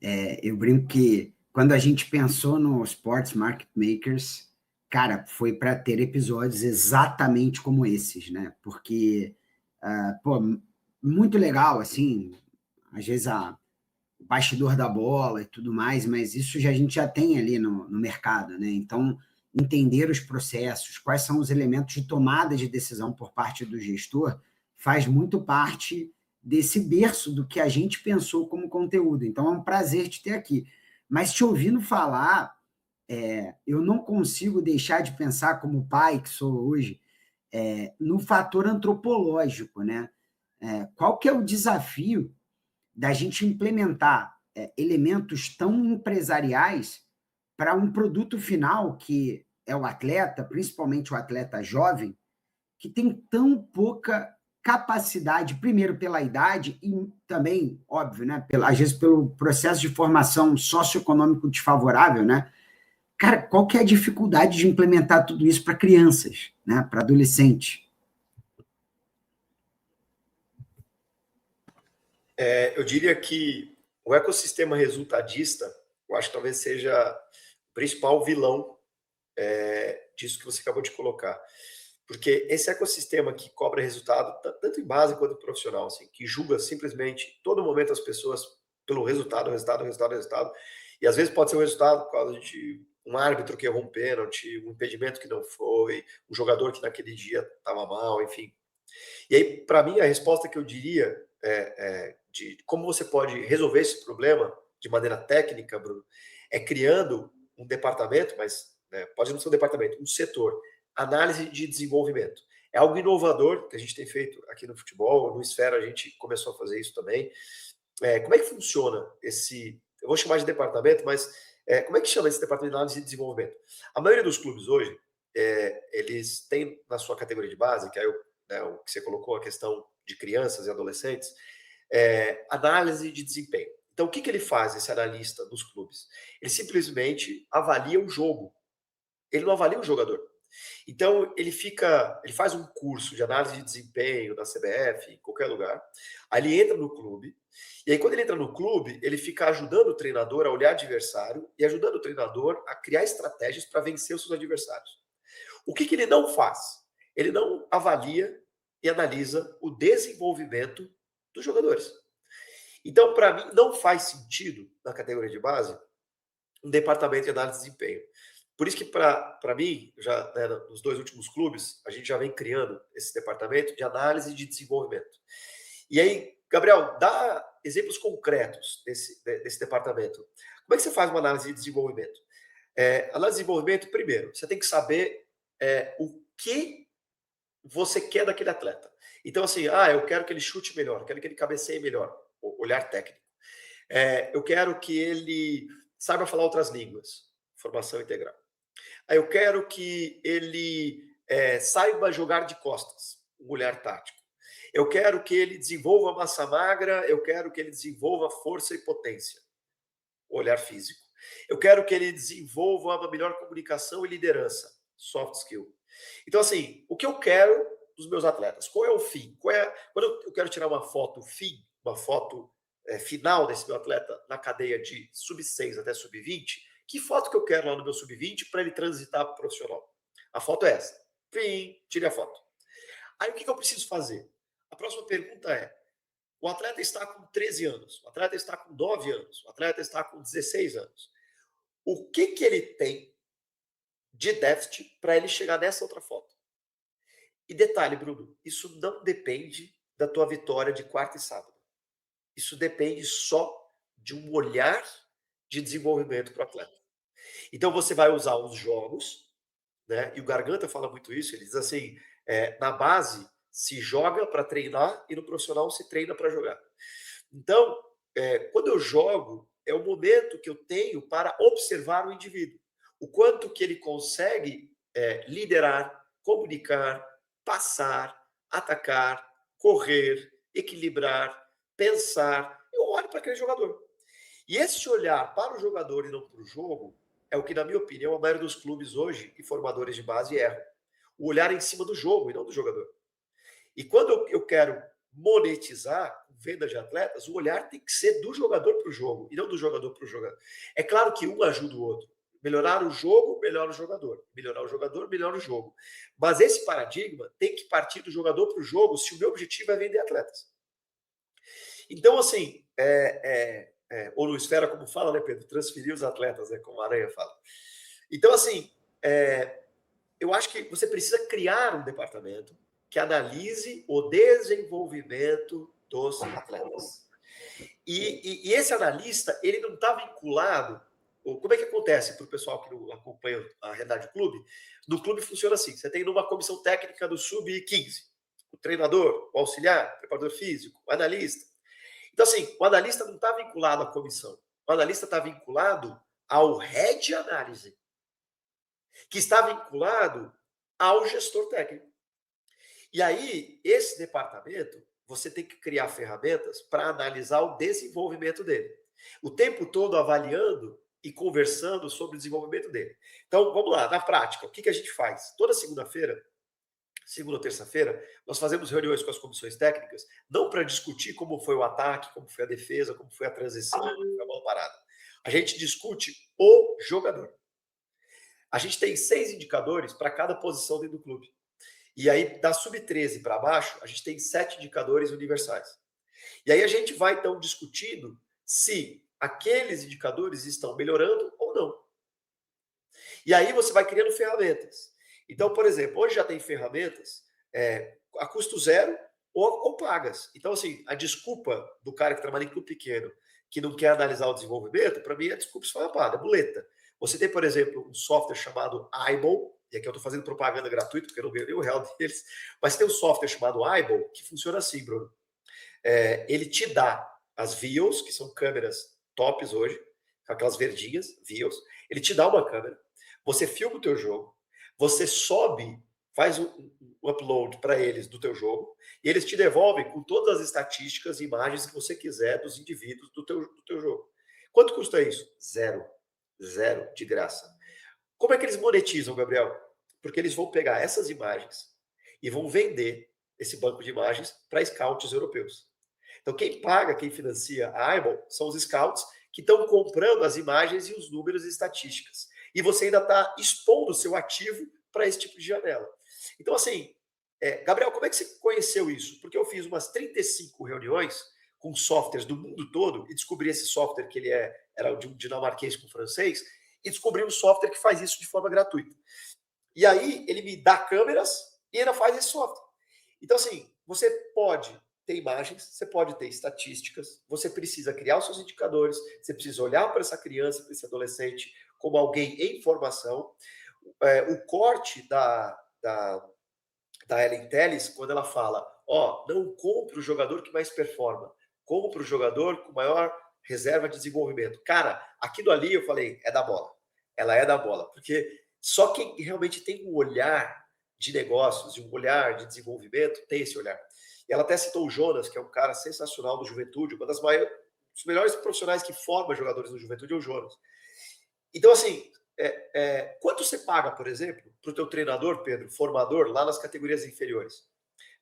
Eu brinco que quando a gente pensou no Sports Market Makers, cara, foi para ter episódios exatamente como esses, né? Porque, pô, muito legal, assim, às vezes o bastidor da bola e tudo mais, mas isso a gente já tem ali no mercado, né? Então, entender os processos, quais são os elementos de tomada de decisão por parte do gestor, faz muito parte desse berço do que a gente pensou como conteúdo. Então, é um prazer te ter aqui. Mas te ouvindo falar, eu não consigo deixar de pensar, como pai que sou hoje, no fator antropológico, né? Qual que é o desafio da gente implementar elementos tão empresariais para um produto final que é o atleta, principalmente o atleta jovem, que tem tão pouca capacidade, primeiro pela idade e também, óbvio, né, às vezes pelo processo de formação socioeconômico desfavorável, né? Cara, qual que é a dificuldade de implementar tudo isso para crianças, né, para adolescentes? Eu diria que o ecossistema resultadista, eu acho que talvez seja o principal vilão disso que você acabou de colocar. Porque esse ecossistema que cobra resultado, tanto em base quanto profissional, assim, que julga simplesmente todo momento as pessoas pelo resultado, e às vezes pode ser um resultado por causa de um árbitro que errou um pênalti, um impedimento que não foi, um jogador que naquele dia estava mal, enfim. E aí, para mim, a resposta que eu diria de como você pode resolver esse problema de maneira técnica, Bruno, é criando um departamento, mas pode não ser um departamento, um setor, análise de desenvolvimento. É algo inovador que a gente tem feito aqui no futebol, no Esfera a gente começou a fazer isso também. Como é que funciona esse, eu vou chamar de departamento, mas como é que chama esse departamento de análise de desenvolvimento? A maioria dos clubes hoje, eles têm na sua categoria de base, que é o que você colocou, a questão de crianças e adolescentes, análise de desempenho. Então, o que ele faz, esse analista dos clubes? Ele simplesmente avalia o jogo. Ele não avalia o jogador. Então, ele faz um curso de análise de desempenho da CBF, em qualquer lugar. Aí ele entra no clube. E aí, quando ele entra no clube, ele fica ajudando o treinador a olhar adversário e ajudando o treinador a criar estratégias para vencer os seus adversários. O que ele não faz? Ele não avalia e analisa o desenvolvimento dos jogadores. Então, para mim, não faz sentido, na categoria de base, um departamento de análise de desempenho. Por isso que, para mim, já nos 2 últimos clubes, a gente já vem criando esse departamento de análise de desenvolvimento. E aí, Gabriel, dá exemplos concretos desse departamento. Como é que você faz uma análise de desenvolvimento? Análise de desenvolvimento, primeiro, você tem que saber o que você quer daquele atleta. Então, assim, eu quero que ele chute melhor, eu quero que ele cabeceie melhor, olhar técnico. Eu quero que ele saiba falar outras línguas, formação integral. Eu quero que ele saiba jogar de costas, um olhar tático. Eu quero que ele desenvolva massa magra, eu quero que ele desenvolva força e potência, olhar físico. Eu quero que ele desenvolva uma melhor comunicação e liderança, soft skill. Então, assim, o que eu quero dos meus atletas? Qual é o fim? Quando eu quero tirar uma foto fim, uma foto final desse meu atleta na cadeia de sub-6 até sub-20, que foto que eu quero lá no meu sub-20 para ele transitar para o profissional? A foto é essa. Fim, tire a foto. Aí o que eu preciso fazer? A próxima pergunta é: o atleta está com 13 anos, o atleta está com 9 anos, o atleta está com 16 anos. O que ele tem de déficit para ele chegar nessa outra foto? E detalhe, Bruno, isso não depende da tua vitória de quarta e sábado. Isso depende só de um olhar de desenvolvimento para o atleta. Então você vai usar os jogos, né? E o Garganta fala muito isso, ele diz assim, na base se joga para treinar e no profissional se treina para jogar. Então, quando eu jogo, é o momento que eu tenho para observar o indivíduo. O quanto que ele consegue liderar, comunicar, passar, atacar, correr, equilibrar, pensar. Eu olho para aquele jogador. E esse olhar para o jogador e não para o jogo é o que, na minha opinião, a maioria dos clubes hoje e formadores de base erram. O olhar em cima do jogo e não do jogador. E quando eu quero monetizar venda de atletas, o olhar tem que ser do jogador para o jogo, e não do jogador para o jogador. É claro que um ajuda o outro. Melhorar o jogo, melhora o jogador. Melhorar o jogador, melhora o jogo. Mas esse paradigma tem que partir do jogador para o jogo se o meu objetivo é vender atletas. Então, assim, ou no Esfera, como fala, né, Pedro? Transferir os atletas, né, como a Aranha fala. Então, assim, eu acho que você precisa criar um departamento que analise o desenvolvimento dos atletas. E esse analista, ele não está vinculado. Como é que acontece para o pessoal que não acompanha a realidade do clube? No clube funciona assim: você tem numa comissão técnica do sub-15, o treinador, o auxiliar, o preparador físico, o analista. Então, assim, o analista não está vinculado à comissão. O analista está vinculado ao head análise, que está vinculado ao gestor técnico. E aí, esse departamento, você tem que criar ferramentas para analisar o desenvolvimento dele. O tempo todo avaliando e conversando sobre o desenvolvimento dele. Então, vamos lá, na prática, o que a gente faz? Toda segunda-feira, segunda ou terça-feira, nós fazemos reuniões com as comissões técnicas, não para discutir como foi o ataque, como foi a defesa, como foi a transição, como foi a bola parada. A gente discute o jogador. A gente tem 6 indicadores para cada posição dentro do clube. E aí, da sub-13 para baixo, a gente tem 7 indicadores universais. E aí a gente vai, então, discutindo se aqueles indicadores estão melhorando ou não. E aí você vai criando ferramentas. Então, por exemplo, hoje já tem ferramentas a custo zero ou pagas. Então, assim, a desculpa do cara que trabalha em clube pequeno, que não quer analisar o desenvolvimento, para mim é desculpa esfarrapada, é muleta. Você tem, por exemplo, um software chamado Eyeball, e aqui eu estou fazendo propaganda gratuita, porque eu não ganho nem o real deles, mas tem um software chamado Eyeball, que funciona assim, Bruno. Ele te dá as views, que são câmeras tops hoje, aquelas verdinhas, views. Ele te dá uma câmera, você filma o teu jogo, você sobe, faz um upload para eles do teu jogo, e eles te devolvem com todas as estatísticas e imagens que você quiser dos indivíduos do teu jogo. Quanto custa isso? Zero. Zero, de graça. Como é que eles monetizam, Gabriel? Porque eles vão pegar essas imagens e vão vender esse banco de imagens para scouts europeus. Então, quem paga, quem financia a Eyeball são os scouts que estão comprando as imagens e os números e estatísticas. E você ainda está expondo o seu ativo para esse tipo de janela. Então, assim, Gabriel, como é que você conheceu isso? Porque eu fiz umas 35 reuniões com softwares do mundo todo e descobri esse software que ele era de um dinamarquês com francês e descobri um software que faz isso de forma gratuita. E aí ele me dá câmeras e ainda faz esse software. Então, assim, você pode ter imagens, você pode ter estatísticas, você precisa criar os seus indicadores, você precisa olhar para essa criança, para esse adolescente como alguém em formação. O corte da Ellen Telles, quando ela fala, não compre o jogador que mais performa, compre o jogador com maior reserva de desenvolvimento. Cara, aquilo ali eu falei, é da bola. Ela é da bola, porque só quem realmente tem um olhar de negócios e um olhar de desenvolvimento tem esse olhar. E ela até citou o Jonas, que é um cara sensacional do Juventude, uma das dos melhores profissionais que forma jogadores do Juventude é o Jonas. Então, assim, quanto você paga, por exemplo, para o teu treinador, Pedro, formador, lá nas categorias inferiores?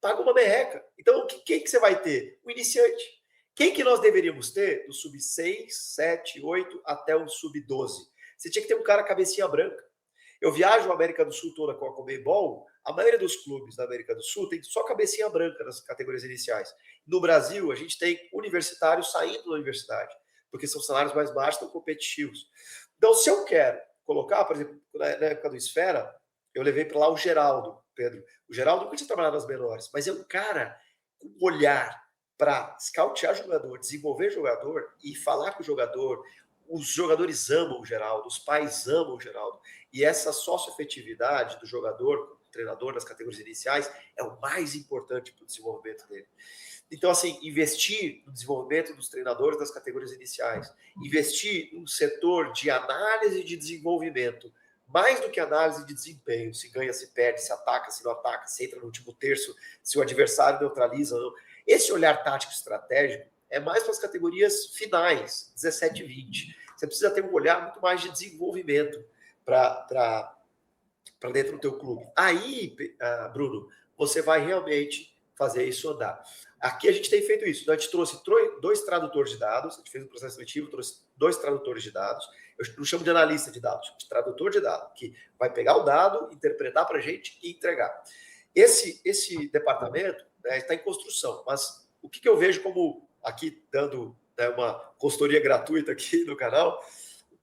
Paga uma merreca. Então, quem que você vai ter? O iniciante. Quem que nós deveríamos ter? Do sub-6, 7, 8 até o sub-12. Você tinha que ter um cara cabecinha branca. Eu viajo a América do Sul toda com a Conmebol, a maioria dos clubes da América do Sul tem só cabecinha branca nas categorias iniciais. No Brasil, a gente tem universitários saindo da universidade, porque são salários mais baixos, tão competitivos. Então, se eu quero colocar, por exemplo, na época do Esfera, eu levei para lá o Geraldo, Pedro. O Geraldo nunca tinha trabalhado nas menores, mas é um cara com olhar para scoutear jogador, desenvolver jogador e falar com o jogador. Os jogadores amam o Geraldo, os pais amam o Geraldo. E essa socioafetividade do jogador, do treinador nas categorias iniciais, é o mais importante para o desenvolvimento dele. Então, assim, investir no desenvolvimento dos treinadores das categorias iniciais, investir num setor de análise de desenvolvimento, mais do que análise de desempenho, se ganha, se perde, se ataca, se não ataca, se entra no último terço, se o adversário neutraliza ou não. Esse olhar tático estratégico é mais para as categorias finais, 17 e 20. Você precisa ter um olhar muito mais de desenvolvimento para dentro do teu clube. Aí, Bruno, você vai realmente fazer isso andar. Aqui a gente tem feito isso. A gente trouxe 2 tradutores de dados, a gente fez um processo seletivo, trouxe 2 tradutores de dados. Eu não chamo de analista de dados, chamo de tradutor de dados, que vai pegar o dado, interpretar para a gente e entregar. Esse departamento está em construção, mas o que eu vejo como, aqui dando uma consultoria gratuita aqui no canal,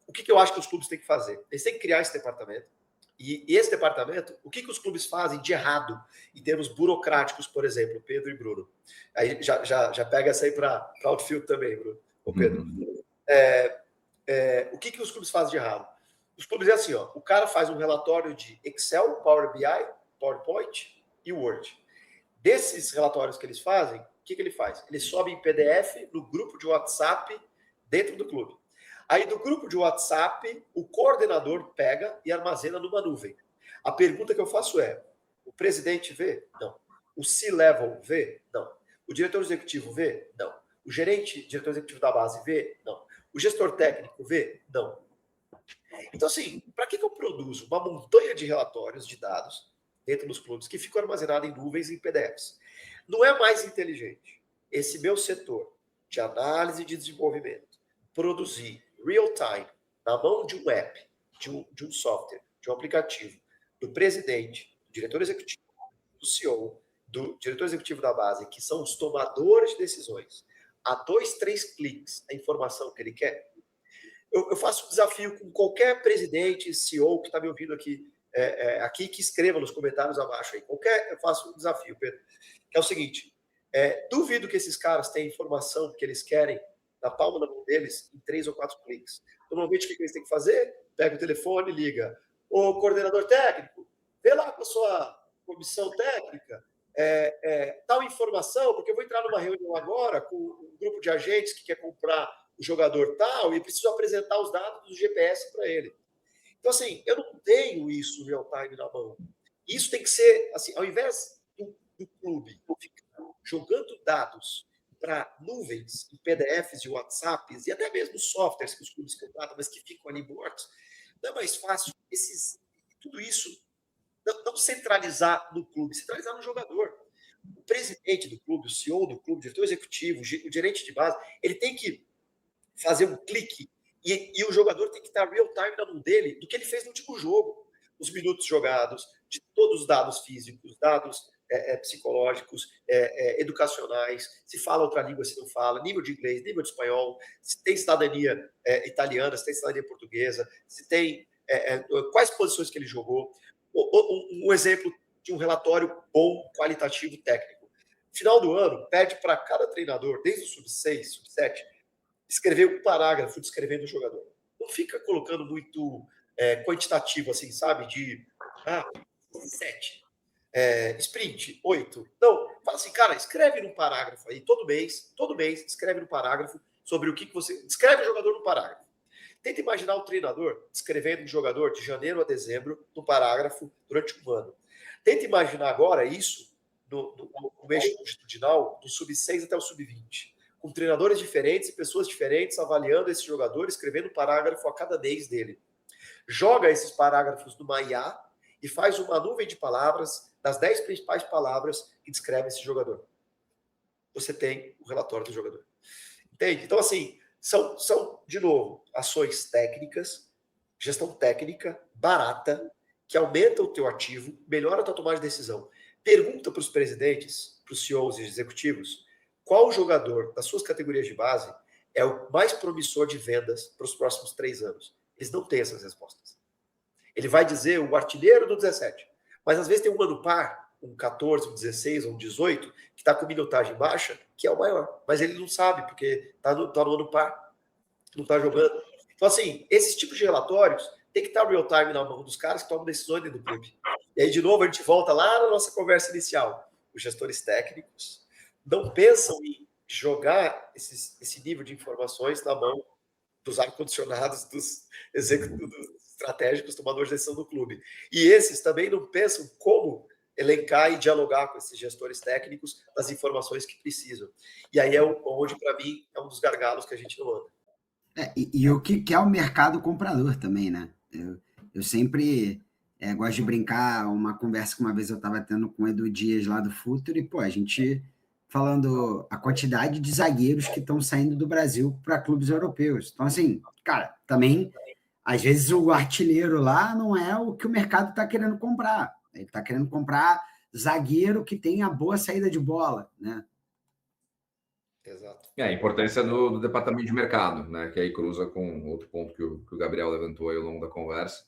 o que eu acho que os clubes têm que fazer? Eles têm que criar esse departamento. E esse departamento, o que os clubes fazem de errado em termos burocráticos, por exemplo, Pedro e Bruno? Aí já pega essa aí para outfield também, Bruno. Ô Pedro. O que os clubes fazem de errado? Os clubes é assim, ó, o cara faz um relatório de Excel, Power BI, PowerPoint e Word. Desses relatórios que eles fazem, o que ele faz? Ele sobe em PDF no grupo de WhatsApp dentro do clube. Aí, do grupo de WhatsApp, o coordenador pega e armazena numa nuvem. A pergunta que eu faço é, o presidente vê? Não. O C-Level vê? Não. O diretor executivo vê? Não. O diretor executivo da base vê? Não. O gestor técnico vê? Não. Então, assim, para que eu produzo uma montanha de relatórios, de dados, dentro dos clubes, que ficam armazenados em nuvens e em PDFs? Não é mais inteligente esse meu setor de análise e de desenvolvimento produzir real-time, na mão de um app, de um software, de um aplicativo, do presidente, do diretor executivo, do CEO, do diretor executivo da base, que são os tomadores de decisões, a 2, 3 cliques a informação que ele quer? Eu faço um desafio com qualquer presidente, CEO que está me ouvindo aqui, que escreva nos comentários abaixo aí. Eu faço um desafio, Pedro, que é o seguinte, duvido que esses caras tenham informação que eles querem na palma da mão deles em 3 ou 4 cliques. Normalmente, o que eles têm que fazer? Pega o telefone, liga. Ô, coordenador técnico, vê lá com a sua comissão técnica tal informação, porque eu vou entrar numa reunião agora com um grupo de agentes que quer comprar o jogador tal e preciso apresentar os dados do GPS para ele. Então, assim, eu não tenho isso real-time na mão. Isso tem que ser, assim, ao invés do clube ficar jogando dados para nuvens, em PDFs e WhatsApps, e até mesmo softwares que os clubes contratam, mas que ficam ali mortos, não é mais fácil tudo isso não centralizar no clube, centralizar no jogador. O presidente do clube, o CEO do clube, o diretor executivo, o gerente de base, ele tem que fazer um clique e o jogador tem que estar real-time na mão dele do que ele fez no último jogo. Os minutos jogados, de todos os dados físicos, dados psicológicos, educacionais, se fala outra língua, se não fala, nível de inglês, nível de espanhol, se tem cidadania italiana, se tem cidadania portuguesa, se tem quais posições que ele jogou. Um exemplo de um relatório bom, qualitativo, técnico. Final do ano, pede para cada treinador, desde o sub-6, sub-7, escrever um parágrafo descrevendo o jogador. Não fica colocando muito quantitativo, assim, sabe? De 7. Sprint, 8. Não, fala assim, cara, escreve num parágrafo aí, todo mês, escreve num parágrafo sobre o que você... Escreve o jogador no parágrafo. Tenta imaginar o treinador escrevendo um jogador de janeiro a dezembro no parágrafo durante um ano. Tenta imaginar agora isso no mês longitudinal, do sub-6 até o sub-20, com treinadores diferentes e pessoas diferentes avaliando esse jogador, escrevendo um parágrafo a cada mês dele. Joga esses parágrafos numa IA e faz uma nuvem de palavras, das 10 principais palavras que descrevem esse jogador. Você tem o relatório do jogador. Entende? Então, assim, são, de novo, ações técnicas, gestão técnica, barata, que aumenta o teu ativo, melhora a tua tomada de decisão. Pergunta para os presidentes, para os CEOs e executivos, qual jogador das suas categorias de base é o mais promissor de vendas para os próximos 3 anos? Eles não têm essas respostas. Ele vai dizer o artilheiro do 17, mas às vezes tem um ano par, um 14, um 16, um 18, que está com minutagem baixa, que é o maior. Mas ele não sabe, porque está no ano par, não está jogando. Então, assim, esses tipos de relatórios tem que estar real-time na mão dos caras que tomam decisões dentro do clube. E aí, de novo, a gente volta lá na nossa conversa inicial. Os gestores técnicos não pensam em jogar esse nível de informações na mão dos ar-condicionados, dos estratégicos tomadores de decisão do clube. E esses também não pensam como elencar e dialogar com esses gestores técnicos das informações que precisam. E aí é onde, para mim, é um dos gargalos que a gente não anda. E o que é o mercado comprador também, né? Eu sempre gosto de brincar, uma conversa que uma vez eu estava tendo com o Edu Dias lá do Futuro, e, pô, a gente falando a quantidade de zagueiros que estão saindo do Brasil para clubes europeus. Então, assim, cara, também, às vezes o artilheiro lá não é o que o mercado está querendo comprar. Ele está querendo comprar zagueiro que tenha boa saída de bola, né? Exato. A importância do departamento de mercado, né? Que aí cruza com outro ponto que o Gabriel levantou aí ao longo da conversa,